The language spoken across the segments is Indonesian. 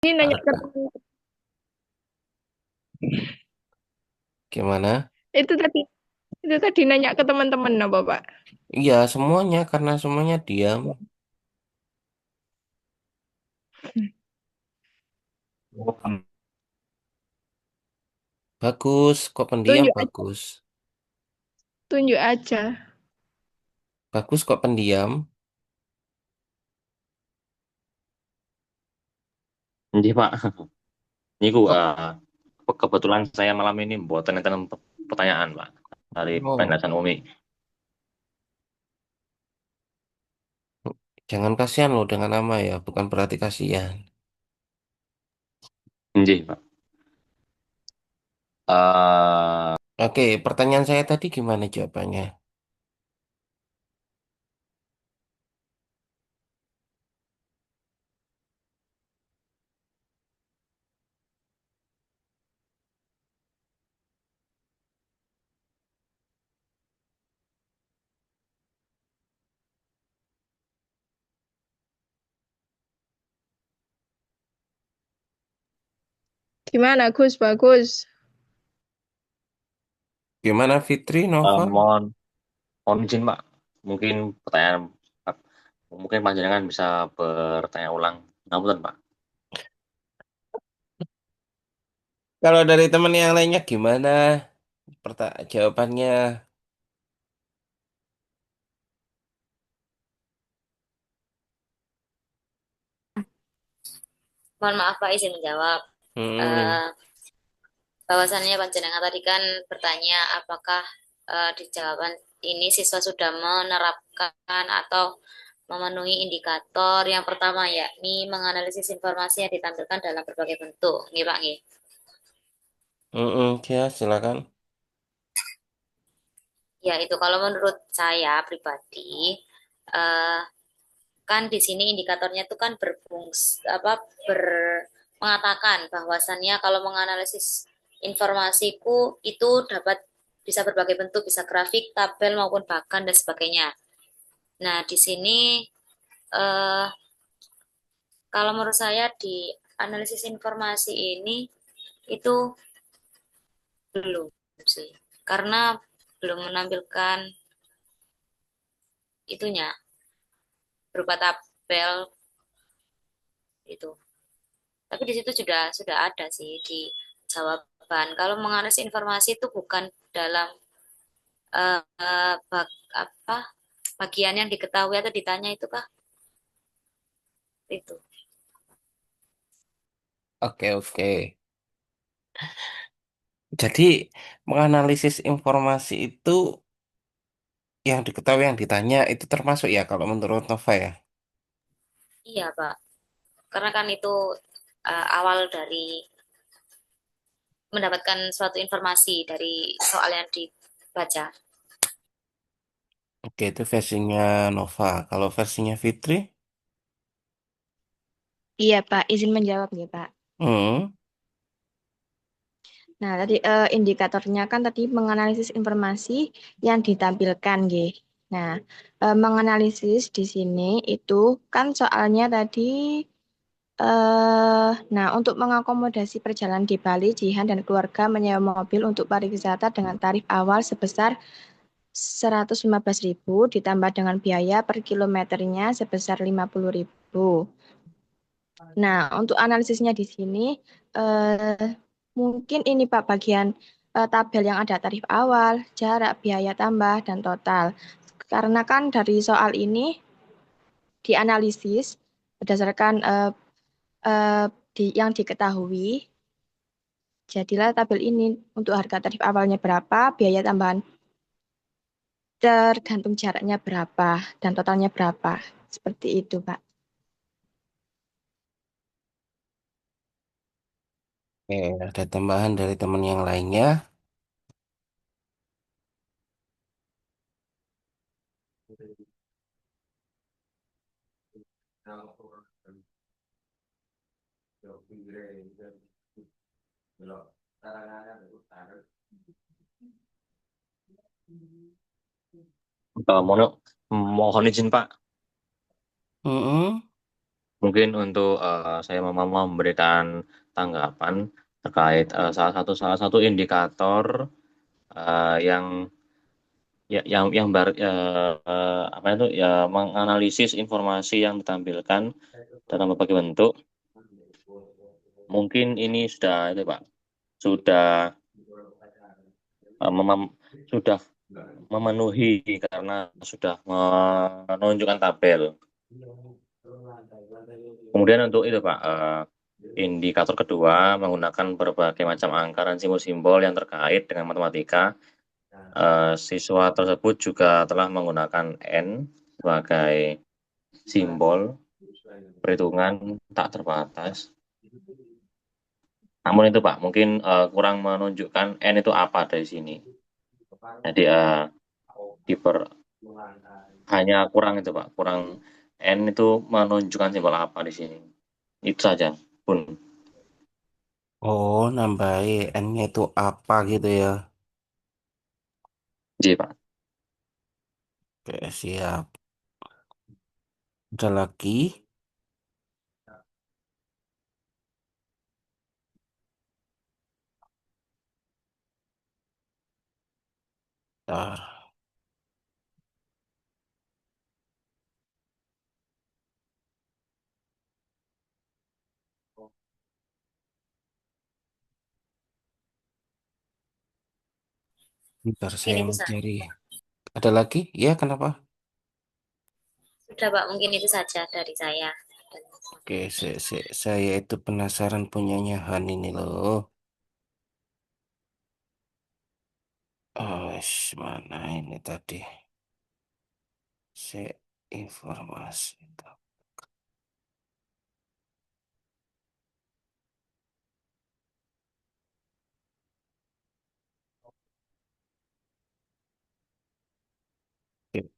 Ini nanya ke temen, Gimana? itu tadi itu tadi nanya ke teman-teman no Bapak. Iya, semuanya karena semuanya diam. Bagus, kok pendiam Tunjuk aja, bagus. tunjuk aja. Bagus kok pendiam. Nggih, Pak. Niku Kok kebetulan saya malam ini mboten enten pertanyaan, Pak, dari oh, penjelasan Umi. jangan kasihan loh dengan nama ya, bukan berarti kasihan. Nggih, Pak. Eh, Oke, pertanyaan saya tadi gimana jawabannya? Gimana Gus? Bagus. Gimana Fitri, Nova? mohon mohon izin, Pak. Mungkin pertanyaan mungkin panjenengan bisa bertanya ulang. Ngapunten, Pak. Kalau dari teman yang lainnya gimana? Jawabannya. Mohon maaf Pak, izin menjawab. Hmm, Eh, Bahwasannya Panjenengan tadi kan bertanya apakah di jawaban ini siswa sudah menerapkan atau memenuhi indikator yang pertama yakni menganalisis informasi yang ditampilkan dalam berbagai bentuk. Nggih Pak, nggih. ya silakan. Ya, itu kalau menurut saya pribadi eh, kan di sini indikatornya itu kan ber mengatakan bahwasannya kalau menganalisis informasiku itu dapat bisa berbagai bentuk, bisa grafik, tabel maupun bahkan dan sebagainya. Nah, di sini eh, kalau menurut saya di analisis informasi ini itu belum sih, karena belum menampilkan itunya berupa tabel itu. Tapi di situ sudah ada sih di jawaban. Kalau menganalisis informasi itu bukan dalam apa bagian yang diketahui atau ditanya itu kah? Itu. Oke, oke. Jadi, menganalisis informasi itu yang diketahui yang ditanya itu termasuk ya kalau menurut Nova ya. Iya, Pak. Karena kan itu awal dari mendapatkan suatu informasi dari soal yang dibaca. Oke, itu versinya Nova. Kalau versinya Fitri? Iya Pak, izin menjawab nih Pak. Hmm, Nah, tadi indikatornya kan tadi menganalisis informasi yang ditampilkan, nggih. Nah, menganalisis di sini itu kan soalnya tadi nah, untuk mengakomodasi perjalanan di Bali, Jihan dan keluarga menyewa mobil untuk pariwisata dengan tarif awal sebesar 115.000 ditambah dengan biaya per kilometernya sebesar 50.000. Nah, untuk analisisnya di sini mungkin ini Pak bagian tabel yang ada tarif awal, jarak, biaya tambah, dan total. Karena kan dari soal ini dianalisis berdasarkan eh, yang diketahui, jadilah tabel ini untuk harga tarif awalnya berapa, biaya tambahan tergantung jaraknya berapa, dan totalnya berapa. Seperti itu, Pak. oke, ada tambahan dari teman yang lainnya. mohon mohon izin, Pak. Hmm, Mungkin untuk saya mau memberikan tanggapan terkait salah satu indikator yang yang baru apa itu ya menganalisis informasi yang ditampilkan dalam berbagai bentuk. Mungkin ini sudah itu Pak, sudah eh, memem- sudah memenuhi karena sudah menunjukkan tabel. Kemudian untuk itu Pak, indikator kedua menggunakan berbagai macam angka dan simbol-simbol yang terkait dengan matematika. Siswa tersebut juga telah menggunakan N sebagai simbol perhitungan tak terbatas. Namun itu Pak, mungkin kurang menunjukkan N itu apa dari sini. Jadi hanya kurang itu Pak, kurang N itu menunjukkan simbol apa di sini. Itu saja, Pun. Oh, nambahin N-nya itu apa gitu ya. Jadi Pak. Oke, siap. Ada lagi? Bentar. Bentar, Mungkin saya itu saja. mencari. Ada lagi? Ya, kenapa? Sudah, Pak, mungkin itu saja dari saya. Oke, saya itu penasaran punyanya Han ini loh. Oh, mana ini tadi? Saya informasi. Oke,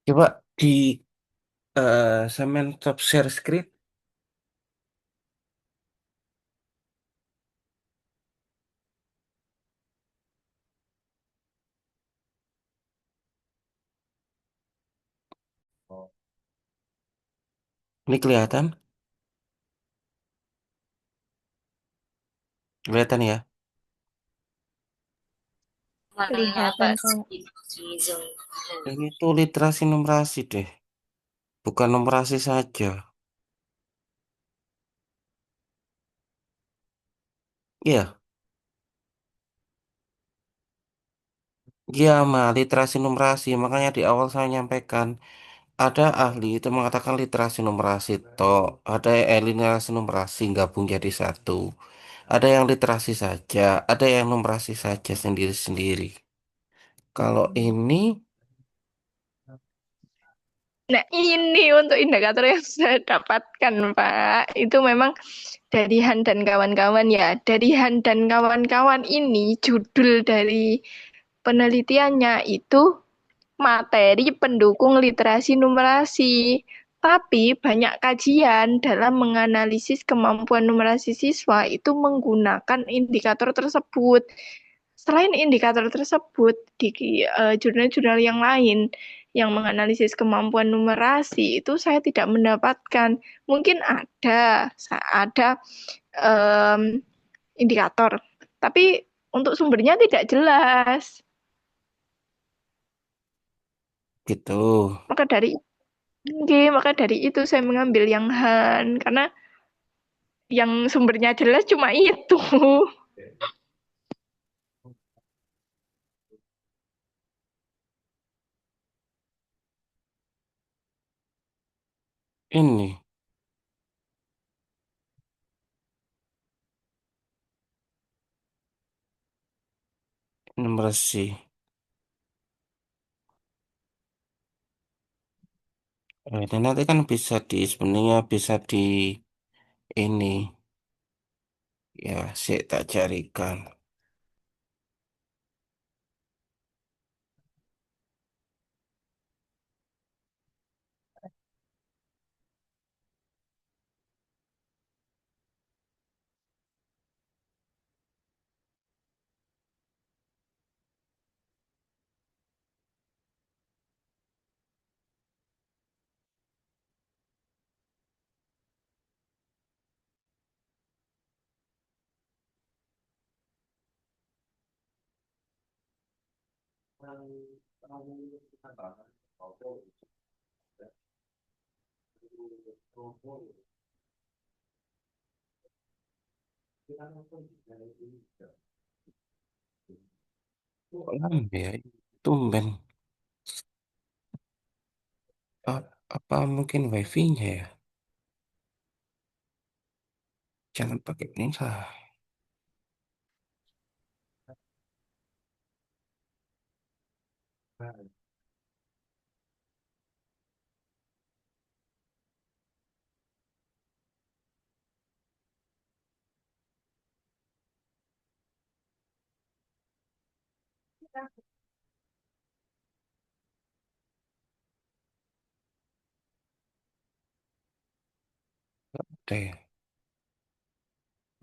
coba di semen top share screen. Ini kelihatan? Kelihatan ya? Mana Kelihatan Pak kok. di Zoom? Ini tuh literasi numerasi deh. Bukan numerasi saja. Iya, iya, literasi numerasi. Makanya di awal saya nyampaikan. Ada ahli itu mengatakan literasi numerasi toh, ada literasi numerasi gabung jadi satu. Ada yang literasi saja, ada yang numerasi saja sendiri-sendiri. Kalau ini Nah, ini untuk indikator yang saya dapatkan, Pak. Itu memang dari Han dan kawan-kawan ya. Dari Han dan kawan-kawan ini judul dari penelitiannya itu materi pendukung literasi numerasi. Tapi banyak kajian dalam menganalisis kemampuan numerasi siswa itu menggunakan indikator tersebut. Selain indikator tersebut, di jurnal-jurnal yang lain yang menganalisis kemampuan numerasi itu saya tidak mendapatkan. Mungkin ada em, indikator, tapi untuk sumbernya tidak jelas. gitu. Maka dari maka dari itu saya mengambil yang Han karena yang sumbernya jelas cuma itu. Ini numerasi. Ini nanti kan bisa sebenarnya bisa ini. Ya, saya tak carikan. Kok lambe ya? Tumben. Apa mungkin wifi-nya ya? Jangan pakai ini lah. Deh,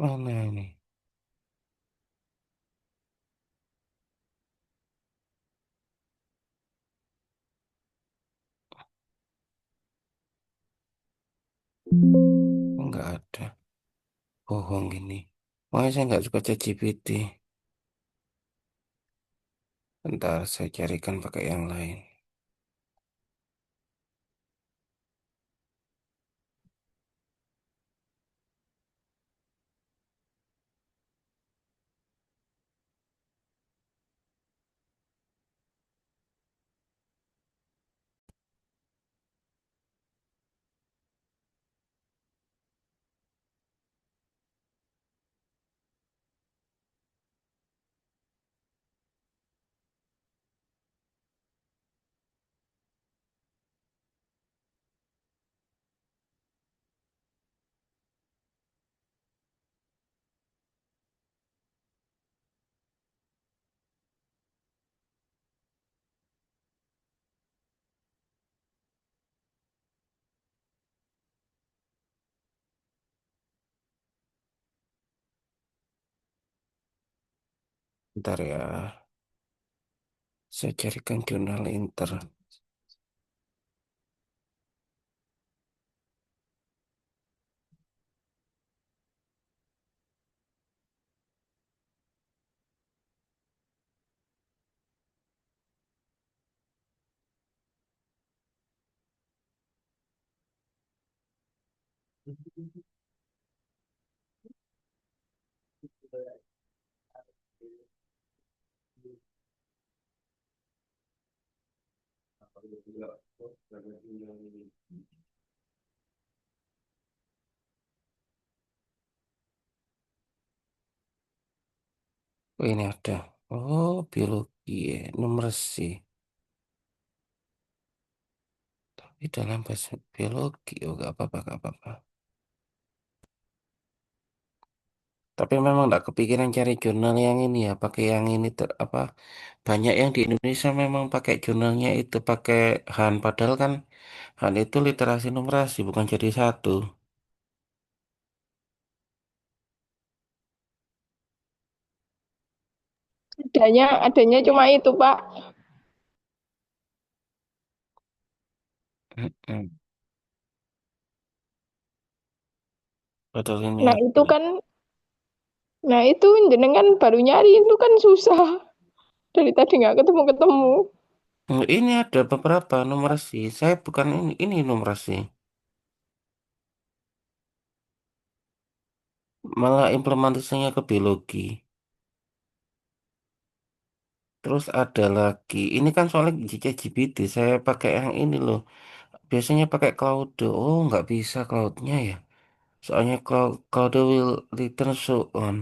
mana ini? Enggak ada. Bohong ini. Makanya saya nggak suka ChatGPT. Bentar, saya carikan pakai yang lain. Bentar ya. Saya carikan jurnal Inter. Oh, ini ada. Oh, biologi ya. Numerasi. Tapi dalam bahasa biologi. Oh, gak apa-apa, gak apa-apa. Tapi memang nggak kepikiran cari jurnal yang ini ya. Pakai yang ini apa? Banyak yang di Indonesia memang pakai jurnalnya itu pakai Han. Padahal kan Han itu literasi numerasi, bukan jadi satu. Adanya cuma itu, Pak. Mm-mm. Padahal ini Nah, ada. itu kan, nah itu jenengan baru nyari itu kan susah. Dari tadi nggak ketemu-ketemu. Ini ada beberapa numerasi. Saya bukan ini numerasi. Malah implementasinya ke biologi. Terus ada lagi. Ini kan soalnya GPT. Saya pakai yang ini loh. Biasanya pakai Cloud. Oh, nggak bisa Cloudnya ya. Soalnya Cloud will return soon.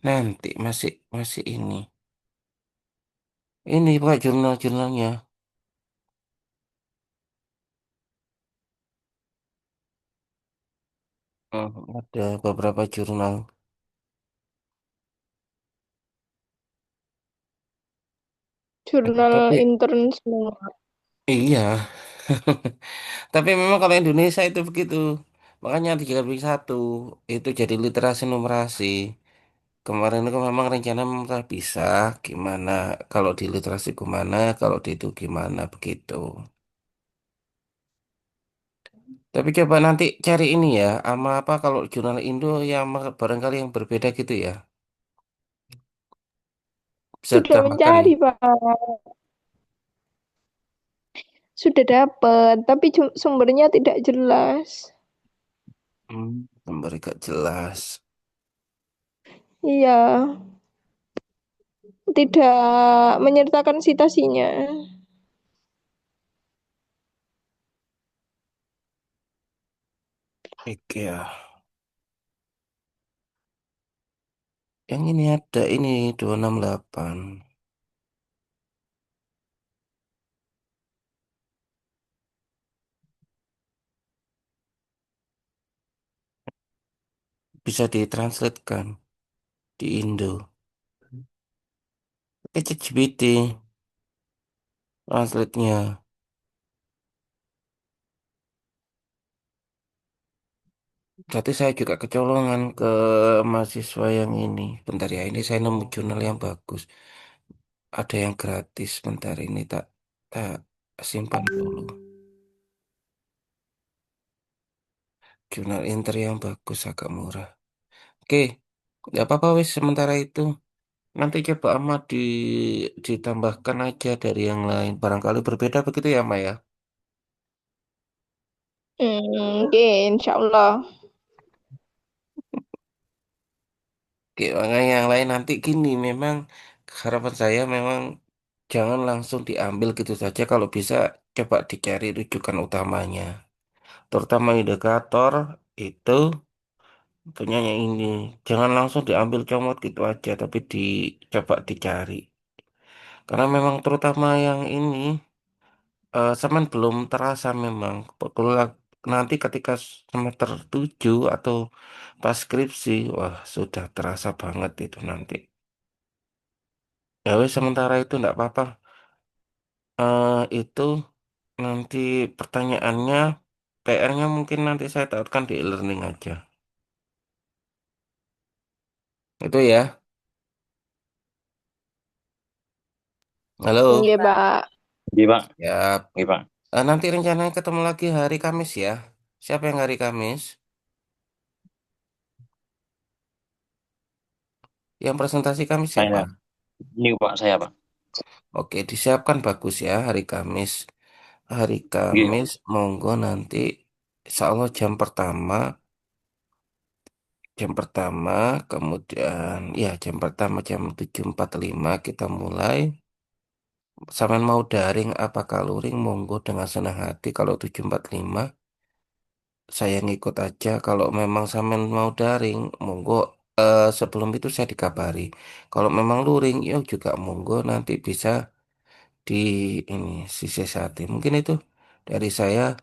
Nanti masih masih ini. Ini pakai jurnal-jurnalnya. Hmm, ada beberapa jurnal. Jurnal Tapi intern semua. iya. Tapi memang kalau Indonesia itu begitu. Makanya 3 satu itu jadi literasi numerasi. Kemarin itu memang rencana mereka bisa gimana kalau di literasi gimana, kalau di itu gimana begitu. Tapi coba nanti cari ini ya, sama apa kalau jurnal Indo yang barangkali yang berbeda gitu ya. Bisa Sudah ditambahkan ya. mencari, Pak. sudah dapat, tapi sumbernya tidak jelas. Sumber gak jelas. Iya, tidak menyertakan citasinya. Oke ya. Yang ini ada ini 268. Bisa ditranslatekan di Indo. Pakai ChatGPT translate-nya. Berarti saya juga kecolongan ke mahasiswa yang ini. Bentar ya, ini saya nemu jurnal yang bagus. Ada yang gratis. Bentar ini tak simpan dulu. Jurnal Inter yang bagus agak murah. Oke, nggak apa-apa wis sementara itu. Nanti coba amat ditambahkan aja dari yang lain. Barangkali berbeda begitu ya, Maya. Oke, insya Allah. Oke, makanya yang lain nanti gini, memang harapan saya memang jangan langsung diambil gitu saja. Kalau bisa coba dicari rujukan utamanya. Terutama indikator itu punyanya ini. Jangan langsung diambil comot gitu aja, tapi dicoba dicari. Karena memang terutama yang ini, semen belum terasa memang. Kalau nanti ketika semester 7 atau pas skripsi, wah sudah terasa banget itu nanti. Ya wes sementara itu enggak apa-apa. Itu nanti pertanyaannya, PR-nya mungkin nanti saya tautkan di e-learning aja. Itu ya. Halo. Oke, Pak. Iya, Pak. Ya. Iya, Pak. Nanti rencananya ketemu lagi hari Kamis ya. Siapa yang hari Kamis? Yang presentasi Kamis siapa? Saya. Ini, Pak, saya, Pak. Oke, disiapkan bagus ya hari Kamis. Hari Iya. Kamis, monggo nanti insya Allah jam pertama, kemudian ya jam pertama jam 7.45 kita mulai. Sampean mau daring apa luring, monggo dengan senang hati. Kalau 7.45 saya ngikut aja. Kalau memang sampean mau daring, monggo sebelum itu saya dikabari. Kalau memang luring, yuk juga monggo nanti bisa di ini sisi sate. Mungkin itu dari saya,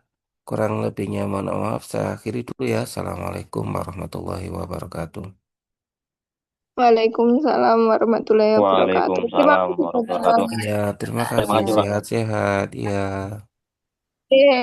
kurang lebihnya mohon maaf. Saya akhiri dulu ya. Assalamualaikum warahmatullahi wabarakatuh. Waalaikumsalam warahmatullahi wabarakatuh. Terima Waalaikumsalam kasih, warahmatullahi Bapak. wabarakatuh. Ya, terima Terima kasih. kasih, Pak. Sehat-sehat. Ya. Iya.